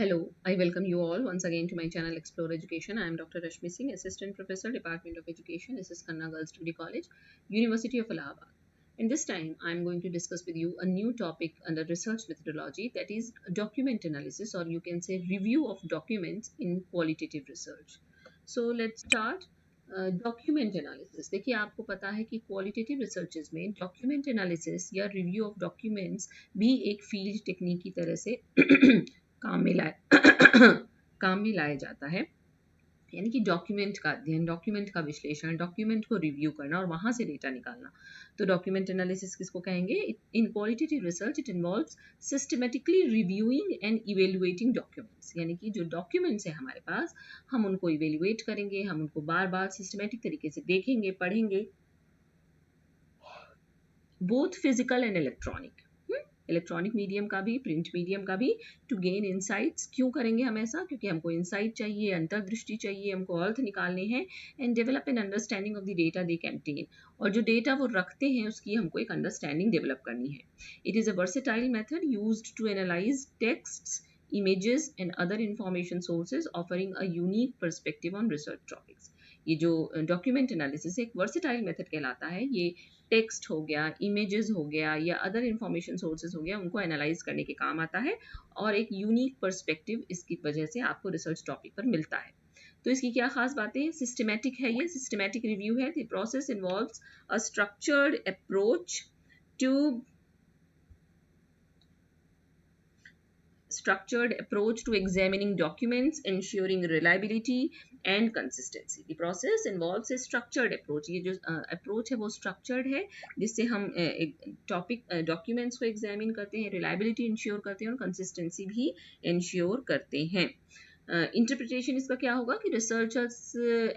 Hello, I welcome you all once again to my channel Explore Education. I am Dr. Rashmi Singh, Assistant Professor, Department of Education, SS Khanna Girls Degree College, University of Allahabad. And this time I am going to discuss with you a new topic under research methodology, that is document analysis, or you can say review of documents in qualitative research. So let's start. Document analysis, देखिए आपको पता है कि qualitative researches में document analysis या review of documents भी एक field technique की तरह से काम में लाया काम में लाया जाता है। यानी कि डॉक्यूमेंट का अध्ययन, डॉक्यूमेंट का विश्लेषण, डॉक्यूमेंट को रिव्यू करना और वहां से डेटा निकालना, तो डॉक्यूमेंट एनालिसिस किसको कहेंगे? इन qualitative research it involves systematically reviewing and evaluating documents, यानी कि जो डॉक्यूमेंट्स है हमारे पास, हम उनको इवेल्युएट करेंगे, हम उनको बार बार सिस्टमेटिक तरीके से देखेंगे, पढ़ेंगे, both physical and electronic, electronic medium का भी, प्रिंट मीडियम का भी, टू गेन इनसाइट्स। क्यों करेंगे हम ऐसा? क्योंकि हमको इनसाइट चाहिए, अंतर्दृष्टि चाहिए, हमको अर्थ निकालने हैं, and develop an understanding of the data they contain, और जो डेटा वो रखते हैं उसकी हमको एक अंडरस्टैंडिंग डेवलप करनी है। It is a versatile method used to analyse texts, images and other information sources offering a unique perspective on research topics। ये जो डॉक्यूमेंट एनालिसिस एक वर्सेटाइल मेथड कहलाता है। ये टेक्स्ट हो गया, इमेजेस हो गया या अदर इंफॉर्मेशन सोर्सेज हो गया, उनको एनालाइज करने के काम आता है, और एक यूनिक पर्सपेक्टिव इसकी वजह से आपको रिसर्च टॉपिक पर मिलता है। तो इसकी क्या खास बातें? सिस्टमैटिक है, ये सिस्टमैटिक रिव्यू है। The process involves a structured approach to examining documents, ensuring reliability and consistency। The process involves a structured approach। ये जो approach है वो structured है, जिससे हम documents को examine करते हैं, reliability ensure करते हैं और consistency भी ensure करते हैं। इंटरप्रिटेशन इसका क्या होगा कि researchers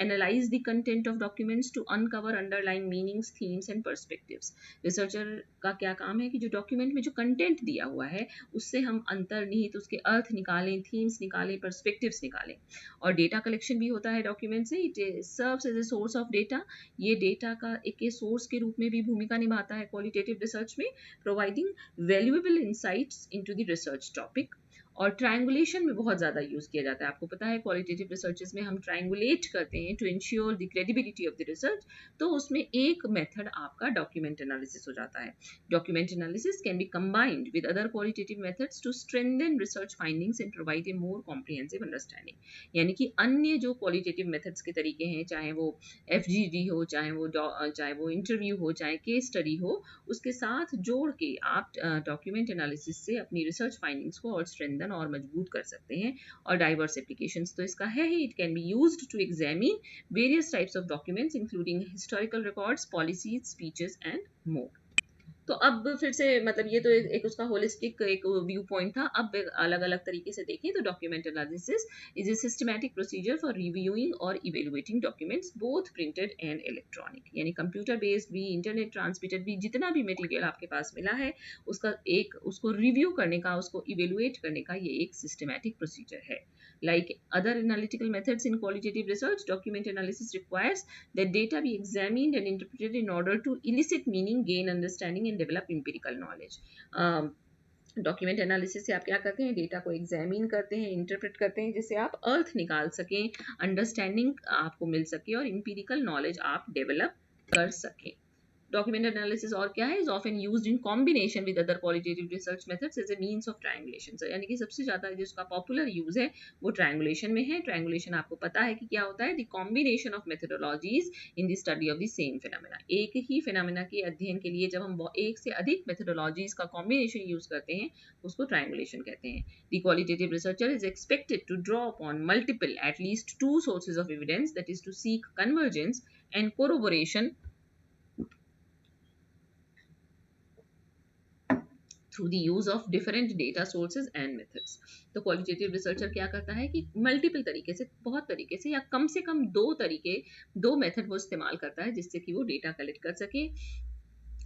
analyse the content of documents to uncover underlying meanings, themes and perspectives. Researcher का क्या काम है कि जो डॉक्यूमेंट में जो कंटेंट दिया हुआ है उससे हम अंतर्निहित उसके अर्थ निकालें, थीम्स निकालें, पर्सपेक्टिव्स निकालें। और डेटा कलेक्शन भी होता है डॉक्यूमेंट से। It serves as a source of data. ये डेटा का एक सोर्स के रूप में भी भूमिका निभाता है क्वालिटेटिव रिसर्च में, providing valuable insights into the research topic. और ट्रायंगुलेशन में बहुत ज़्यादा यूज़ किया जाता है। आपको पता है क्वालिटेटिव रिसर्चेस में हम ट्रायंगुलेट करते हैं to ensure the credibility of the research, तो उसमें एक मेथड आपका डॉक्यूमेंट एनालिसिस हो जाता है। Document analysis can be combined with other qualitative methods to strengthen research findings and provide a more comprehensive understanding. यानी कि अन्य जो क्वालिटेटिव मेथड्स के तरीके हैं, चाहे वो FGD हो, चाहे वो इंटरव्यू हो, चाहे केस स्टडी हो, उसके साथ जोड़ के आप डॉक्यूमेंट एनालिसिस से अपनी रिसर्च फाइंडिंग्स को और स्ट्रेंथन और मजबूत कर सकते हैं। और डाइवर्स एप्लीकेशंस तो इसका है ही। It can be used to examine various types of documents including historical records, policies, speeches and more. तो अब फिर से मतलब ये तो एक उसका होलिस्टिक एक व्यू पॉइंट था। अब अलग अलग तरीके से देखें तो document analysis is a systematic procedure for reviewing और evaluating documents, both printed and electronic. यानी कंप्यूटर बेस्ड भी, इंटरनेट ट्रांसमिटेड भी, जितना भी मटेरियल आपके पास मिला है उसका एक उसको रिव्यू करने का, उसको इवेलुएट करने का ये एक सिस्टमैटिक प्रोसीजर है। Like other analytical methods in qualitative research, document analysis requires that data be examined and interpreted in order to elicit meaning, gain understanding and develop empirical knowledge। Document analysis से आप क्या करते हैं? Data को examine करते हैं, interpret करते हैं, जिससे आप अर्थ निकाल सकें, अंडरस्टैंडिंग आपको मिल सके और एम्पिरिकल नॉलेज आप डेवलप कर सकें। Document analysis और क्या है? is often used in combination with other qualitative research methods as a means of triangulation। So, यानी कि सबसे ज़्यादा जिसका पॉपुलर यूज है वो triangulation में है। triangulation आपको पता है कि क्या होता है? The combination of methodologies in the study of the same phenomena। एक ही phenomena के अध्ययन के लिए जब हम एक से अधिक methodologies का combination यूज करते हैं उसको triangulation कहते हैं। The qualitative researcher is expected to draw upon multiple, at least two sources of evidence, that is to seek convergence and corroboration through the use of different data sources and methods। तो qualitative researcher क्या करता है कि multiple तरीके से, बहुत तरीके से, या कम से कम दो मेथड वो इस्तेमाल करता है जिससे कि वो डेटा कलेक्ट कर सके।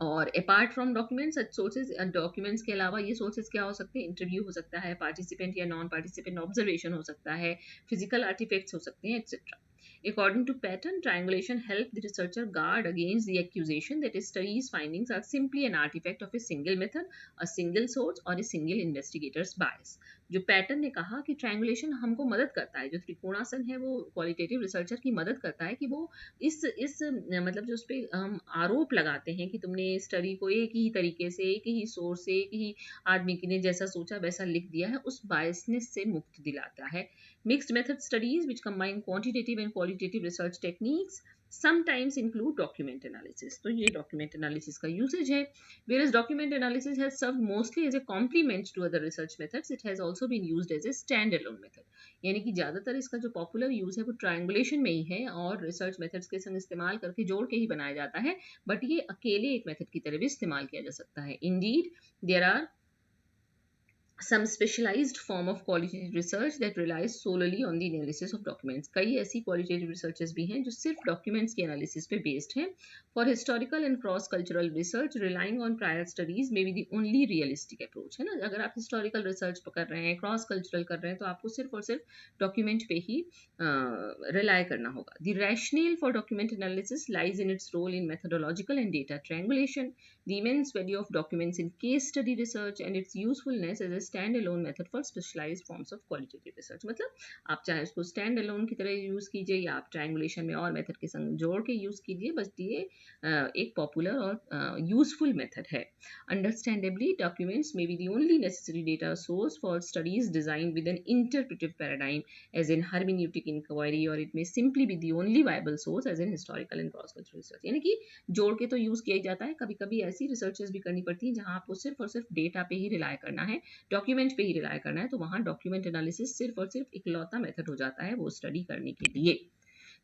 और apart from documents, sources, documents के अलावा ये सोर्सेज क्या हो सकते हैं? इंटरव्यू हो सकता है, पार्टिसिपेंट या नॉन पार्टिसिपेंट ऑब्जर्वेशन हो सकता है, फिजिकल आर्टिफैक्ट्स हो सकते हैं, etcetera. According to Patton, triangulation helped the researcher guard against the accusation that his study's findings are simply an artifact of a single method, a single source, or a single investigator's bias. जो pattern ने कहा कि triangulation हमको मदद करता है, जो त्रिकोणासन है वो क्वालिटेटिव रिसर्चर की मदद करता है कि वो इस मतलब जो उस पर हम आरोप लगाते हैं कि तुमने स्टडी को एक ही तरीके से, एक ही सोर्स से, एक ही आदमी ने जैसा सोचा वैसा लिख दिया है, उस बायसनेस से मुक्त दिलाता है. Mixed method studies, which combine quantitative and qualitative research techniques, sometimes include document analysis. तो ये document analysis का usage है. Whereas document analysis has served mostly as a complement to other research methods, it has also been used as a standalone method. यानी कि ज़्यादातर इसका जो popular use है वो triangulation में ही है और research methods के संग इस्तेमाल करके जोड़ के ही बनाया जाता है, but ये अकेले एक method की तरह भी इस्तेमाल किया जा सकता है. Indeed, there are some specialized form of qualitative research that relies solely on the analysis of documents. कई ऐसी qualitative researches भी हैं जो सिर्फ documents के analysis पे based हैं. For historical and cross-cultural research, relying on prior studies may be the only realistic approach. है ना, अगर आप historical research कर रहे हैं, cross-cultural कर रहे हैं, तो आपको सिर्फ और सिर्फ document पे ही rely करना होगा. The rationale for document analysis lies in its role in methodological and data triangulation, the immense value of documents in case study research, and its usefulness as a stand alone method for specialised forms of qualitative research. मतलब आप चाहे उसको stand alone की तरह use कीजिए या आप triangulation में और मेथड के संग जोड़ के यूज कीजिए, बस ये एक पॉपुलर और यूजफुल मेथड है. Understandably documents may be the only necessary data source for studies design with an interpretive paradigm as in hermeneutic inquiry, और it may simply be the only viable source as in historical and cross cultural research. यानी कि जोड़ के तो use किया ही जाता है, कभी कभी ऐसी रिसर्चेस भी करनी पड़ती है जहां आपको सिर्फ और सिर्फ डेटा पे ही रिलाय करना है, डॉक्यूमेंट पे ही रिलाय करना है, तो वहां डॉक्यूमेंट एनालिसिस सिर्फ और सिर्फ इकलौता मेथड हो जाता है वो स्टडी करने के लिए.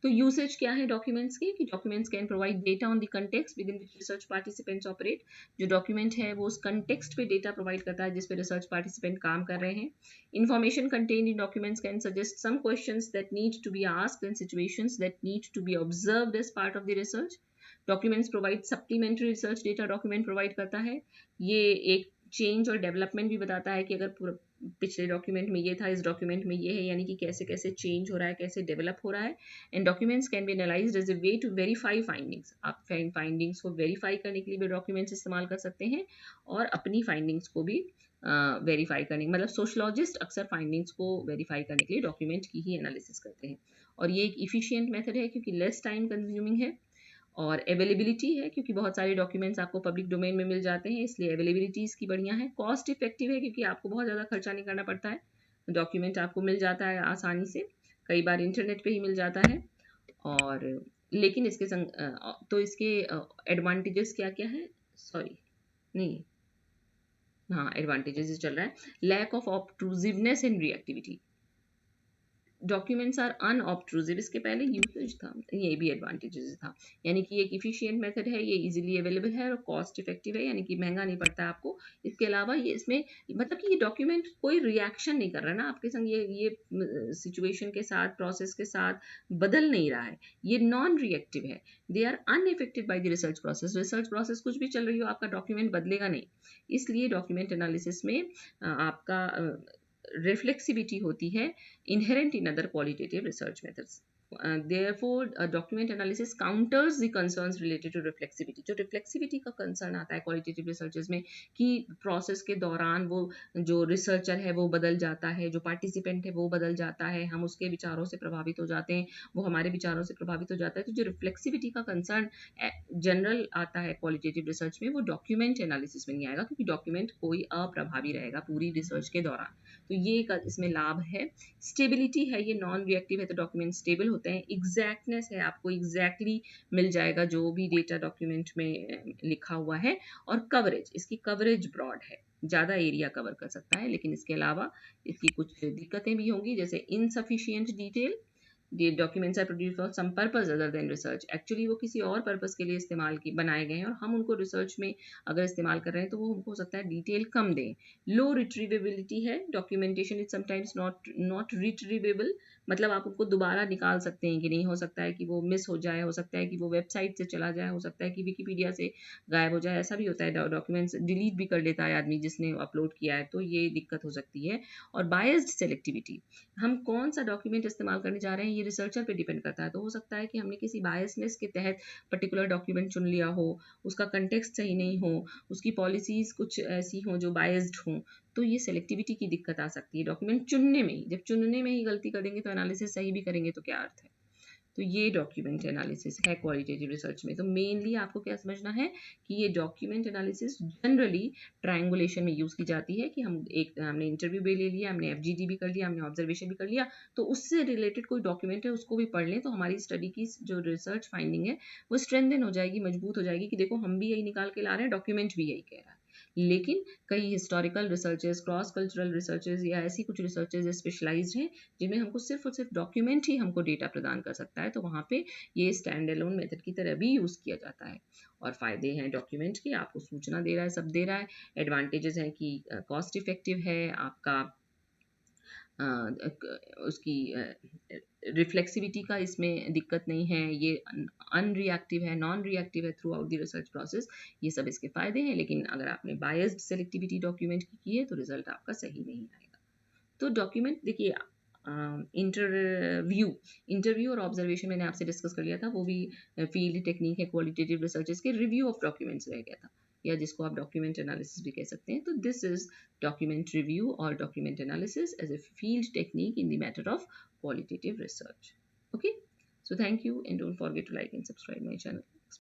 तो यूसेज क्या है डॉक्यूमेंट्स के, कि documents can provide data on the context with in which research participants operate. जो डॉक्यूमेंट है वो उस कंटेक्स्ट पे डेटा प्रोवाइड करता है जिस पे रिसर्च पार्टिसिपेंट काम कर रहे हैं. Information contained in documents can suggest some questions that need to be asked in situations that need to be observed as part of the research. Documents provide supplementary research data document provide करता है. ये एक change और development भी बताता है कि अगर पिछले डॉक्यूमेंट में ये था, इस डॉक्यूमेंट में ये है, यानी कि कैसे कैसे चेंज हो रहा है, कैसे डेवलप हो रहा है. And documents can be analysed as a way to verify findings. आप फाइंडिंग्स को वेरीफाई करने के लिए भी डॉक्यूमेंट्स इस्तेमाल कर सकते हैं और अपनी फाइंडिंग्स को भी वेरीफाई करने, मतलब सोशलॉजिस्ट अक्सर फाइंडिंग्स को वेरीफाई करने के लिए डॉक्यूमेंट की ही एनालिसिस करते हैं. और ये एक इफिशियंट मेथड है क्योंकि लेस टाइम कंज्यूमिंग है, और अवेलेबिलिटी है क्योंकि बहुत सारे डॉक्यूमेंट्स आपको पब्लिक डोमेन में मिल जाते हैं, इसलिए अवेलेबिलिटी इसकी बढ़िया है. कॉस्ट इफेक्टिव है क्योंकि आपको बहुत ज़्यादा खर्चा नहीं करना पड़ता है, डॉक्यूमेंट आपको मिल जाता है आसानी से, कई बार इंटरनेट पे ही मिल जाता है. और लेकिन इसके संग तो इसके एडवांटेजेस क्या क्या है, सॉरी नहीं, हाँ एडवांटेजेस चल रहा है. Lack of obtrusiveness and reactivity. Documents are unobtrusive, इसके पहले यूसेज था, ये भी एडवांटेजेस था. यानी कि एक इफिशिएंट मेथड है, ये इजीली अवेलेबल है और कॉस्ट इफेक्टिव है, यानी कि महंगा नहीं पड़ता है आपको. इसके अलावा ये इसमें मतलब कि ये डॉक्यूमेंट कोई रिएक्शन नहीं कर रहा ना आपके संग, ये सिचुएशन के साथ, प्रोसेस के साथ बदल नहीं रहा है, ये नॉन रिएक्टिव है. They are unaffected by the research process. Research process कुछ भी चल रही हो, आपका डॉक्यूमेंट बदलेगा नहीं. इसलिए डॉक्यूमेंट एनालिसिस में आपका reflexivity होती है inherent in other qualitative research methods. Therefore, document analysis counters the concerns related to reflexivity. जो reflexivity का concern आता है qualitative researches में कि process के दौरान वो जो researcher है वो बदल जाता है, जो participant है वो बदल जाता है, हम उसके विचारों से प्रभावित हो जाते हैं, वो हमारे विचारों से प्रभावित हो जाता है. तो जो reflexivity का concern जनरल आता है qualitative research में, वो document analysis में नहीं आएगा क्योंकि document कोई अप्रभावी रहेगा पूरी research के दौरान. तो ये इसमें लाभ है. स्टेबिलिटी है, ये नॉन रिएक्टिव है तो डॉक्यूमेंट स्टेबल होते हैं. एग्जैक्टनेस है, आपको एग्जैक्टली मिल जाएगा जो भी डेटा डॉक्यूमेंट में लिखा हुआ है. और कवरेज, इसकी कवरेज ब्रॉड है, ज़्यादा एरिया कवर कर सकता है. लेकिन इसके अलावा इसकी कुछ दिक्कतें भी होंगी, जैसे insufficient detail. The documents are produced for some purpose other than research. Actually वो किसी और पर्पस के लिए इस्तेमाल की बनाए गए हैं और हम उनको रिसर्च में अगर इस्तेमाल कर रहे हैं तो वो हमको हो सकता है डिटेल कम दें. लो रिट्रीवेबिलिटी है, डॉक्यूमेंटेशन इज समटाइम्स नॉट रिट्रीवेबल मतलब आप उनको दोबारा निकाल सकते हैं कि नहीं, हो सकता है कि वो मिस हो जाए, हो सकता है कि वो वेबसाइट से चला जाए, हो सकता है कि विकिपीडिया से गायब हो जाए, ऐसा भी होता है, डॉक्यूमेंट्स डिलीट भी कर लेता है आदमी जिसने अपलोड किया है, तो ये दिक्कत हो सकती है। और बायस्ड सेलेक्टिविटी, हम कौन सा डॉक्यूमेंट इस्तेमाल करने जा रहे हैं ये रिसर्चर पे डिपेंड करता है। तो हो सकता है कि हमने किसी बायसनेस के तहत पर्टिकुलर डॉक्यूमेंट चुन लिया हो, उसका कंटेक्स्ट सही नहीं हो, उसकी पॉलिसीज़ कुछ ऐसी हों जो बायस्ड हों, तो ये सेलेक्टिविटी की दिक्कत आ सकती है डॉक्यूमेंट चुनने में ही। जब चुनने में ही गलती कर देंगे तो एनालिसिस सही भी करेंगे तो क्या अर्थ है। तो ये डॉक्यूमेंट एनालिसिस है क्वालिटेटिव रिसर्च में। तो मेनली आपको क्या समझना है कि ये डॉक्यूमेंट एनालिसिस जनरली ट्रायंगुलेशन में यूज़ की जाती है कि हमने इंटरव्यू भी ले लिया, हमने एफजीडी भी कर लिया, हमने ऑब्जर्वेशन भी कर लिया, तो उससे रिलेटेड कोई डॉक्यूमेंट है उसको भी पढ़ लें, तो हमारी स्टडी की जो रिसर्च फाइंडिंग है वो स्ट्रेंथन हो जाएगी, मजबूत हो जाएगी कि देखो हम भी यही निकाल के ला रहे हैं, डॉक्यूमेंट भी यही कह रहा है। लेकिन कई historical researches, cross cultural researches या ऐसी कुछ रिसर्चेस स्पेशलाइज्ड हैं जिनमें हमको सिर्फ और सिर्फ डॉक्यूमेंट ही हमको डेटा प्रदान कर सकता है, तो वहाँ पे ये स्टैंड एलोन मेथड की तरह भी यूज़ किया जाता है। और फ़ायदे हैं डॉक्यूमेंट के, आपको सूचना दे रहा है, सब दे रहा है। एडवांटेजेस हैं कि कॉस्ट इफेक्टिव है, आपका उसकी रिफ्लेक्सिविटी का इसमें दिक्कत नहीं है, ये अनरिएक्टिव है, नॉन रिएक्टिव है through out the research process, ये सब इसके फ़ायदे हैं। लेकिन अगर आपने बायस्ड सेलेक्टिविटी डॉक्यूमेंट की है तो रिजल्ट आपका सही नहीं आएगा। तो डॉक्यूमेंट देखिए, इंटरव्यू इंटरव्यू और ऑब्जर्वेशन मैंने आपसे डिस्कस कर लिया था, वो भी फील्ड टेक्निक है क्वालिटेटिव रिसर्चेस के। रिव्यू ऑफ डॉक्यूमेंट्स रह गया था, या जिसको आप डॉक्यूमेंट एनालिसिस भी कह सकते हैं। तो दिस इज डॉक्यूमेंट रिव्यू और document analysis as a field technique in the matter of qualitative research. Okay, so thank you and don't forget to like and subscribe my channel.